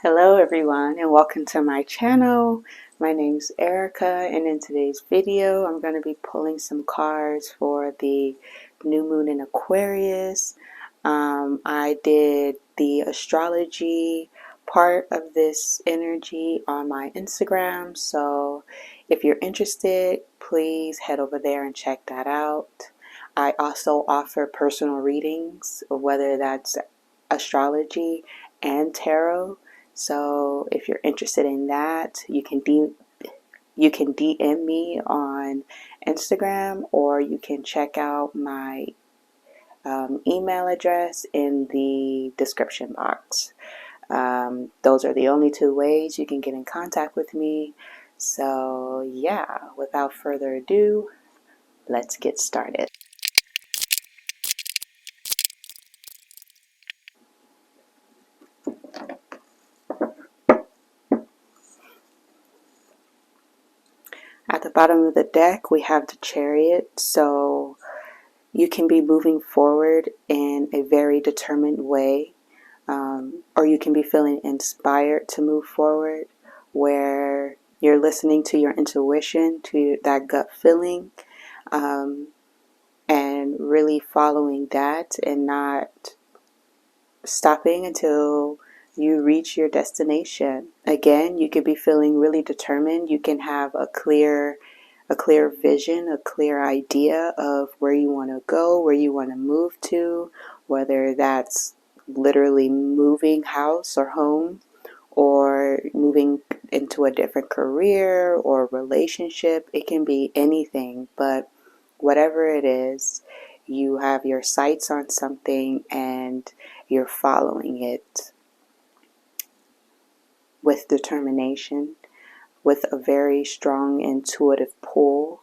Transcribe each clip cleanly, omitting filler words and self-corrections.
Hello everyone and welcome to my channel. My name's Erica, and in today's video I'm going to be pulling some cards for the new moon in Aquarius. I did the astrology part of this energy on my Instagram, so if you're interested, please head over there and check that out. I also offer personal readings, whether that's astrology and tarot. So if you're interested in that, you can DM me on Instagram, or you can check out my email address in the description box. Those are the only two ways you can get in contact with me. So yeah, without further ado, let's get started. At the bottom of the deck, we have the Chariot. So you can be moving forward in a very determined way, or you can be feeling inspired to move forward, where you're listening to your intuition, to that gut feeling, and really following that and not stopping until you reach your destination. Again, you could be feeling really determined. You can have a clear vision, a clear idea of where you want to go, where you want to move to, whether that's literally moving house or home, or moving into a different career or relationship. It can be anything, but whatever it is, you have your sights on something and you're following it with determination, with a very strong intuitive pull.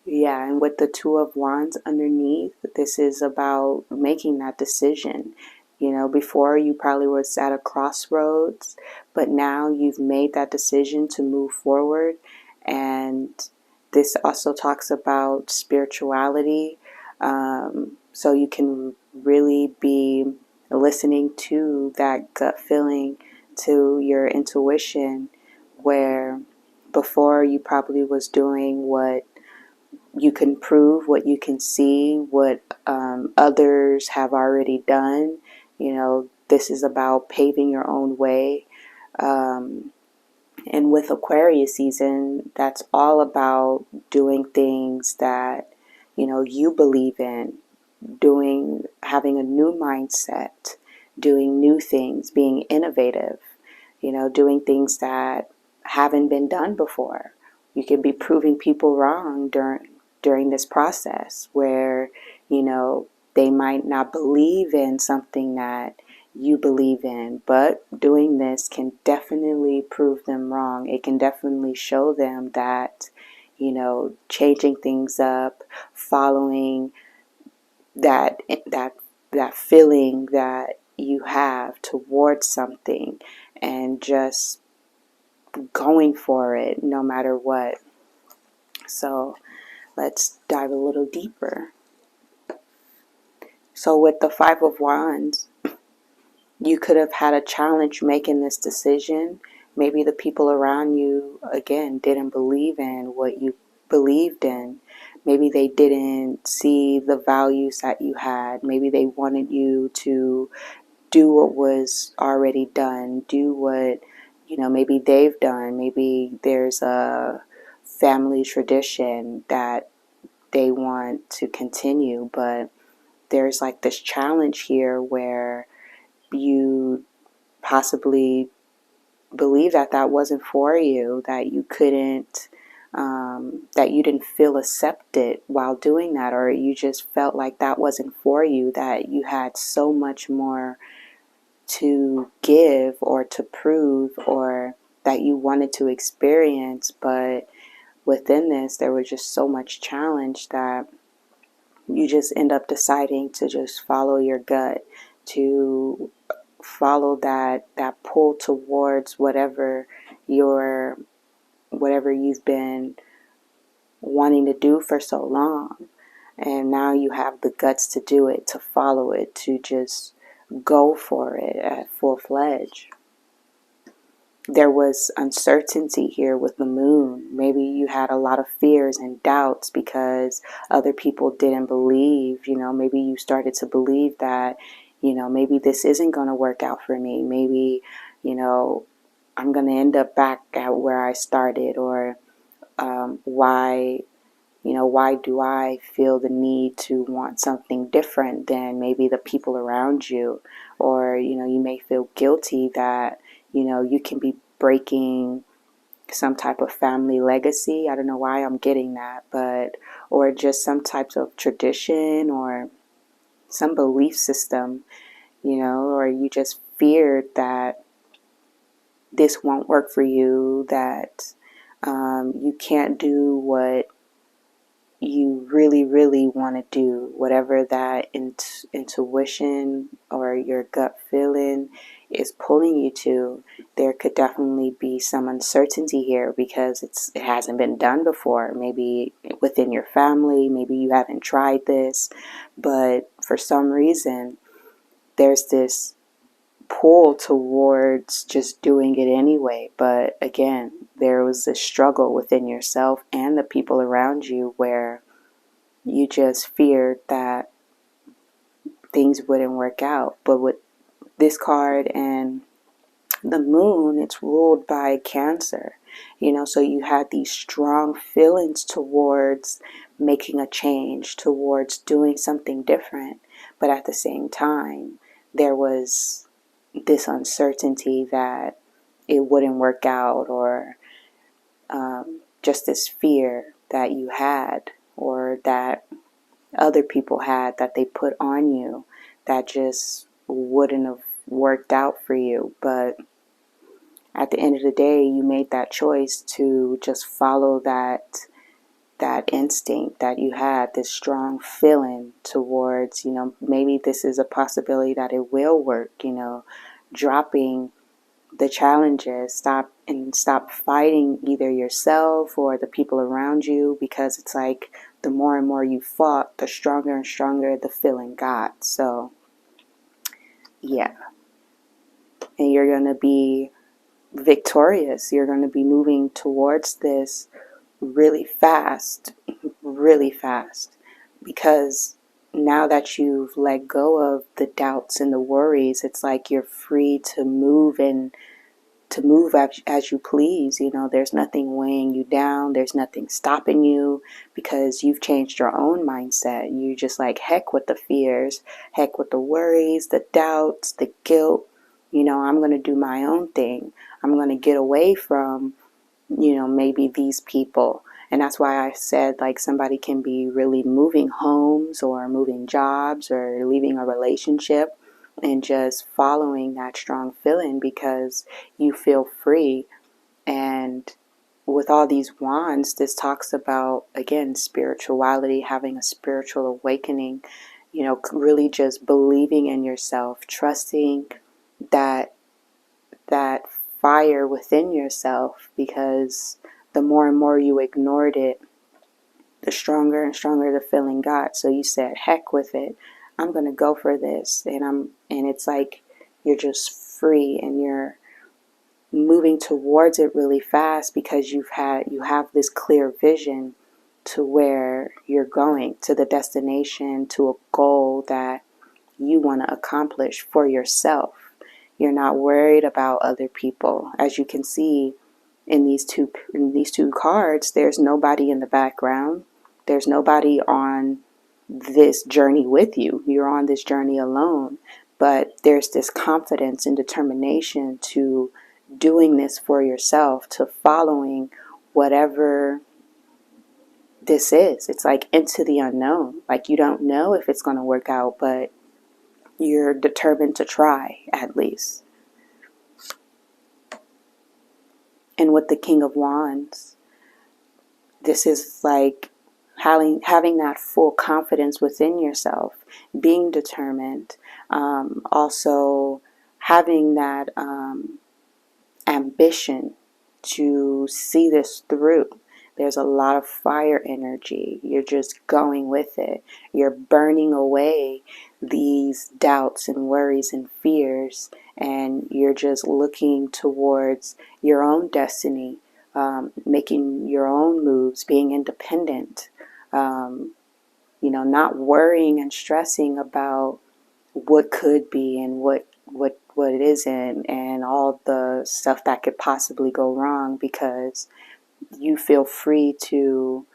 Yeah, and with the Two of Wands underneath, this is about making that decision. You know, before you probably was at a crossroads, but now you've made that decision to move forward. And this also talks about spirituality. So you can really be listening to that gut feeling, to your intuition, where before you probably was doing what you can prove, what you can see, what others have already done. You know, this is about paving your own way. And with Aquarius season, that's all about doing things that, you know, you believe in, having a new mindset, doing new things, being innovative, you know, doing things that haven't been done before. You can be proving people wrong during this process, where, you know, they might not believe in something that you believe in, but doing this can definitely prove them wrong. It can definitely show them that, you know, changing things up, following that feeling that you have towards something, and just going for it no matter what. So let's dive a little deeper. So with the Five of Wands, you could have had a challenge making this decision. Maybe the people around you, again, didn't believe in what you believed in. Maybe they didn't see the values that you had. Maybe they wanted you to do what was already done, do what, you know, maybe they've done. Maybe there's a family tradition that they want to continue, but there's like this challenge here where you possibly believe that that wasn't for you, that you couldn't, that you didn't feel accepted while doing that, or you just felt like that wasn't for you, that you had so much more to give or to prove, or that you wanted to experience. But within this, there was just so much challenge that you just end up deciding to just follow your gut, to follow that pull towards whatever you've been wanting to do for so long. And now you have the guts to do it, to follow it, to just go for it at full-fledged. There was uncertainty here with the moon. Maybe you had a lot of fears and doubts because other people didn't believe. Maybe you started to believe that, maybe this isn't going to work out for me. Maybe, I'm going to end up back at where I started, or why do I feel the need to want something different than maybe the people around you? Or, you may feel guilty that, you can be breaking some type of family legacy. I don't know why I'm getting that, or just some types of tradition or some belief system, or you just feared that this won't work for you, that you can't do what you really, really want to do, whatever that intuition or your gut feeling is pulling you to. There could definitely be some uncertainty here because it hasn't been done before. Maybe within your family, maybe you haven't tried this, but for some reason, there's this pull towards just doing it anyway. But again, there was a struggle within yourself and the people around you where you just feared that things wouldn't work out. But with this card and the moon, it's ruled by Cancer. So you had these strong feelings towards making a change, towards doing something different. But at the same time, there was this uncertainty that it wouldn't work out, or just this fear that you had, or that other people had, that they put on you, that just wouldn't have worked out for you. But at the end of the day, you made that choice to just follow that instinct that you had, this strong feeling towards, maybe this is a possibility that it will work, dropping the challenges, stop fighting either yourself or the people around you, because it's like the more and more you fought, the stronger and stronger the feeling got. So yeah, and you're going to be victorious. You're going to be moving towards this really fast, because now that you've let go of the doubts and the worries, it's like you're free to move as you please. There's nothing weighing you down. There's nothing stopping you, because you've changed your own mindset. You just like, heck with the fears, heck with the worries, the doubts, the guilt. I'm going to do my own thing. I'm going to get away from, maybe these people. And that's why I said, like, somebody can be really moving homes or moving jobs or leaving a relationship and just following that strong feeling because you feel free. And with all these wands, this talks about, again, spirituality, having a spiritual awakening, really just believing in yourself, trusting that fire within yourself, because the more and more you ignored it, the stronger and stronger the feeling got. So you said, heck with it. I'm going to go for this. And it's like you're just free and you're moving towards it really fast because you have this clear vision to where you're going, to the destination, to a goal that you want to accomplish for yourself. You're not worried about other people. As you can see in these two cards, there's nobody in the background. There's nobody on this journey with you. You're on this journey alone. But there's this confidence and determination to doing this for yourself, to following whatever this is. It's like into the unknown. Like, you don't know if it's going to work out, but you're determined to try, at least. And with the King of Wands, this is like having that full confidence within yourself, being determined, also having that ambition to see this through, There's a lot of fire energy. You're just going with it. You're burning away these doubts and worries and fears, and you're just looking towards your own destiny, making your own moves, being independent, not worrying and stressing about what could be and what it isn't, and all the stuff that could possibly go wrong, because you feel free to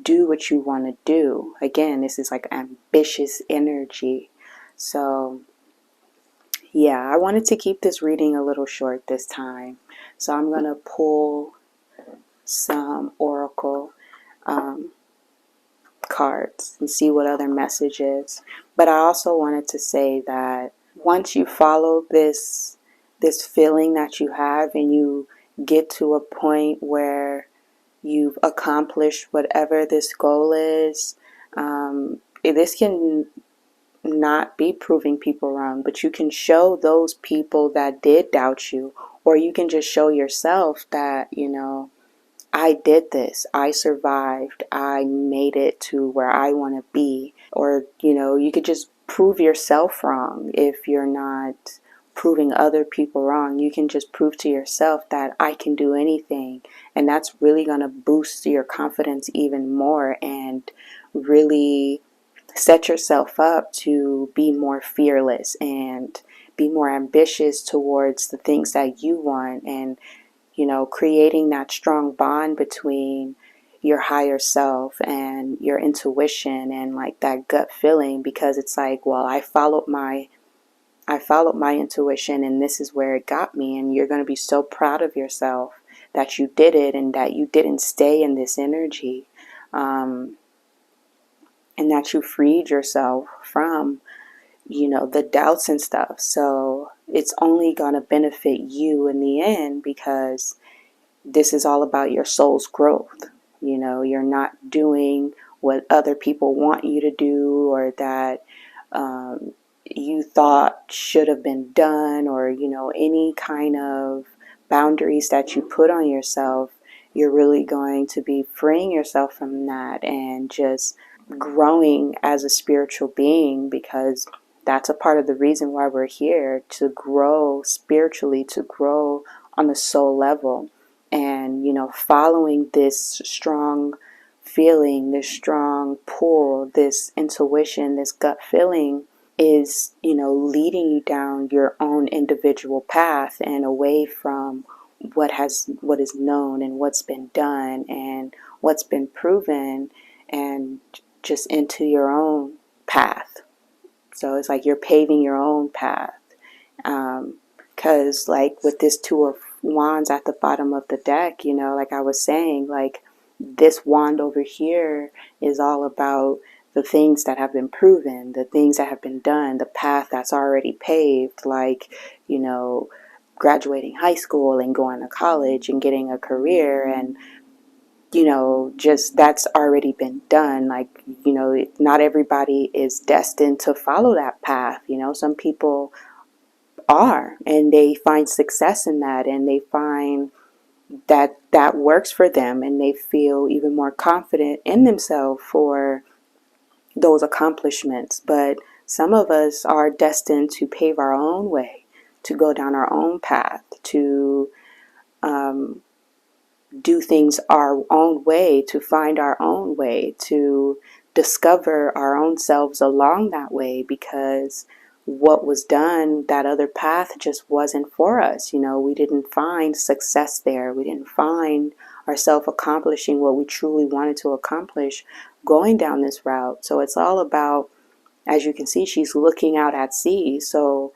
do what you want to do. Again, this is like ambitious energy. So yeah, I wanted to keep this reading a little short this time. So I'm going to pull some oracle cards and see what other messages. But I also wanted to say that once you follow this feeling that you have, and you get to a point where you've accomplished whatever this goal is, this can not be proving people wrong, but you can show those people that did doubt you, or you can just show yourself that, I did this, I survived, I made it to where I want to be. Or, you could just prove yourself wrong. If you're not proving other people wrong, you can just prove to yourself that I can do anything. And that's really going to boost your confidence even more, and really set yourself up to be more fearless and be more ambitious towards the things that you want. And creating that strong bond between your higher self and your intuition, and like that gut feeling, because it's like, well, I followed my intuition, and this is where it got me. And you're going to be so proud of yourself that you did it, and that you didn't stay in this energy, and that you freed yourself from the doubts and stuff. So it's only going to benefit you in the end, because this is all about your soul's growth. You're not doing what other people want you to do, or that you thought should have been done, or any kind of boundaries that you put on yourself. You're really going to be freeing yourself from that, and just growing as a spiritual being, because that's a part of the reason why we're here, to grow spiritually, to grow on the soul level. And following this strong feeling, this strong pull, this intuition, this gut feeling is leading you down your own individual path, and away from what is known, and what's been done, and what's been proven, and just into your own path. So it's like you're paving your own path. Because like with this Two of Wands at the bottom of the deck, like I was saying, like this wand over here is all about the things that have been proven, the things that have been done, the path that's already paved, like, graduating high school and going to college and getting a career, and just that's already been done. Like, not everybody is destined to follow that path. Some people are, and they find success in that, and they find that that works for them, and they feel even more confident in themselves for those accomplishments. But some of us are destined to pave our own way, to go down our own path, to do things our own way, to find our own way, to discover our own selves along that way, because what was done, that other path, just wasn't for us. We didn't find success there. We didn't find ourselves accomplishing what we truly wanted to accomplish going down this route. So it's all about, as you can see, she's looking out at sea. So,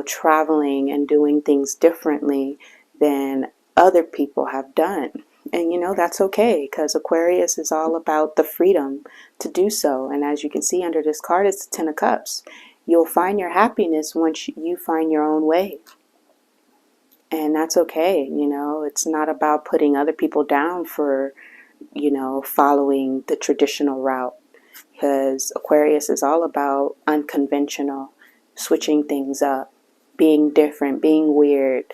traveling and doing things differently than other people have done. And that's okay, because Aquarius is all about the freedom to do so. And as you can see under this card, it's the Ten of Cups. You'll find your happiness once you find your own way. And that's okay. It's not about putting other people down for, following the traditional route. Because Aquarius is all about unconventional, switching things up, being different, being weird,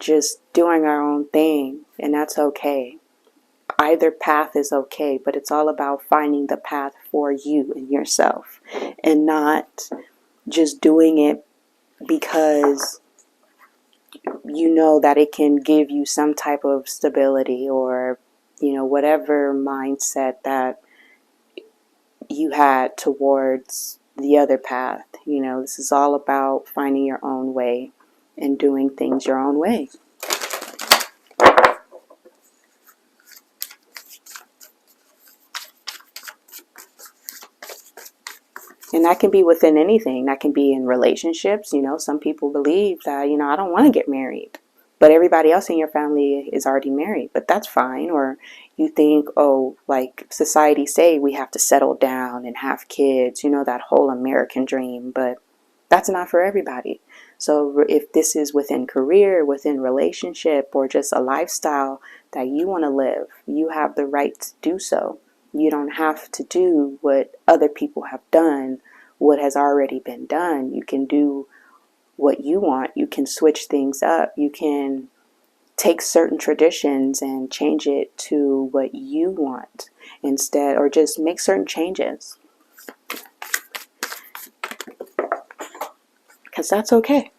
just doing our own thing. And that's okay. either path is okay, but it's all about finding the path for you and yourself, and not just doing it because you know that it can give you some type of stability, or whatever mindset that you had towards the other path. This is all about finding your own way and doing things your own way. And that can be within anything. That can be in relationships. Some people believe that, I don't want to get married, but everybody else in your family is already married, but that's fine. Or you think, oh, like society say we have to settle down and have kids, that whole American dream, but that's not for everybody. So if this is within career, within relationship, or just a lifestyle that you want to live, you have the right to do so. You don't have to do what other people have done, what has already been done. You can do what you want. You can switch things up. You can take certain traditions and change it to what you want instead, or just make certain changes. Because that's okay.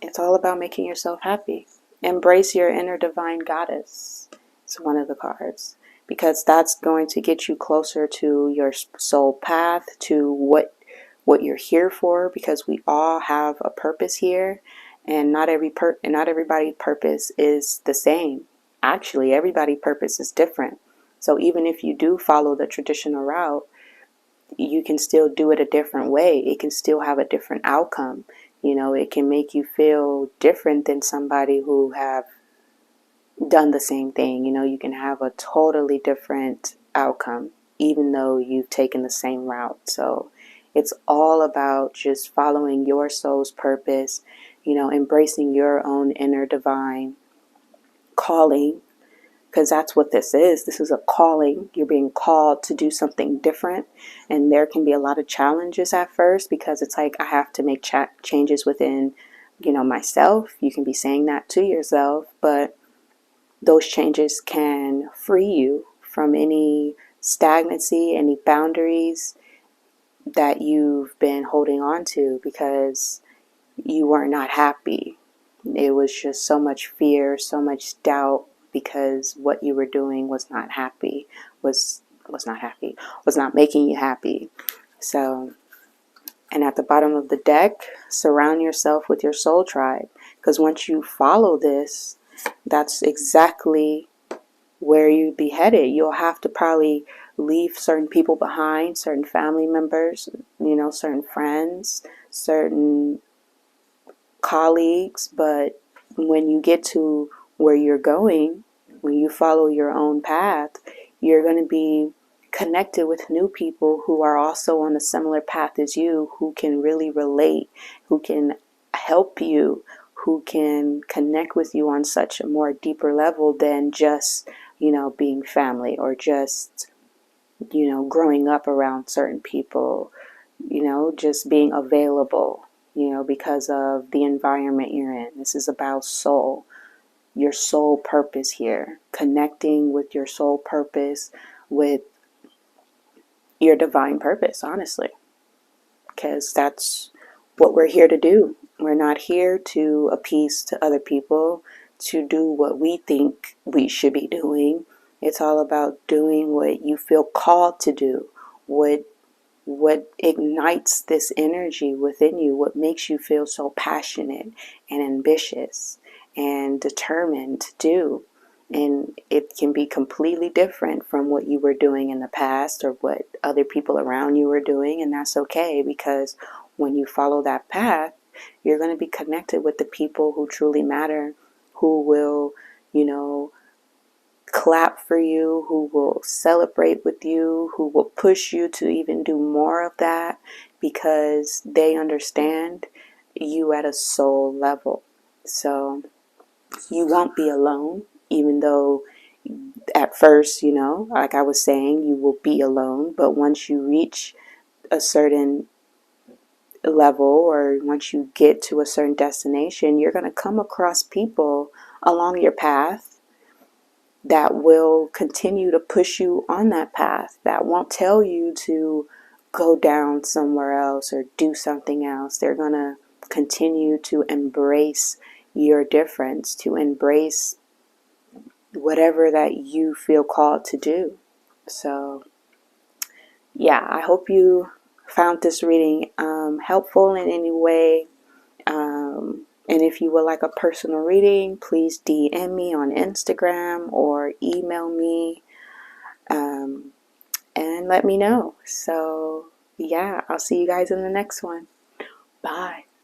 It's all about making yourself happy. Embrace your inner divine goddess. It's one of the cards. Because that's going to get you closer to your soul path, to what you're here for, because we all have a purpose here, and not everybody's purpose is the same. Actually, everybody's purpose is different. So even if you do follow the traditional route, you can still do it a different way. It can still have a different outcome. It can make you feel different than somebody who have done the same thing. You can have a totally different outcome, even though you've taken the same route. So it's all about just following your soul's purpose, embracing your own inner divine calling, because that's what this is. This is a calling. You're being called to do something different, and there can be a lot of challenges at first, because it's like I have to make changes within, myself. You can be saying that to yourself, but those changes can free you from any stagnancy, any boundaries that you've been holding on to because you were not happy. It was just so much fear, so much doubt, because what you were doing was not happy, was not making you happy. So, and at the bottom of the deck, surround yourself with your soul tribe, because once you follow this, that's exactly where you'd be headed. You'll have to probably leave certain people behind, certain family members, certain friends, certain colleagues, but when you get to where you're going, when you follow your own path, you're going to be connected with new people who are also on a similar path as you, who can really relate, who can help you, who can connect with you on such a more deeper level than just, being family, or just, growing up around certain people, just being available, because of the environment you're in. This is about soul, your soul purpose here, connecting with your soul purpose, with your divine purpose, honestly, because that's what we're here to do. We're not here to appease to other people, to do what we think we should be doing. It's all about doing what you feel called to do, what ignites this energy within you, what makes you feel so passionate and ambitious and determined to do. And it can be completely different from what you were doing in the past, or what other people around you were doing, and that's okay, because when you follow that path, you're going to be connected with the people who truly matter, who will, clap for you, who will celebrate with you, who will push you to even do more of that, because they understand you at a soul level. So you won't be alone, even though at first, like I was saying, you will be alone. But once you reach a certain level, or once you get to a certain destination, you're going to come across people along your path that will continue to push you on that path, that won't tell you to go down somewhere else or do something else. They're going to continue to embrace your difference, to embrace whatever that you feel called to do. So yeah, I hope you found this reading helpful in any way. And if you would like a personal reading, please DM me on Instagram or email me and let me know. So yeah, I'll see you guys in the next one. Bye.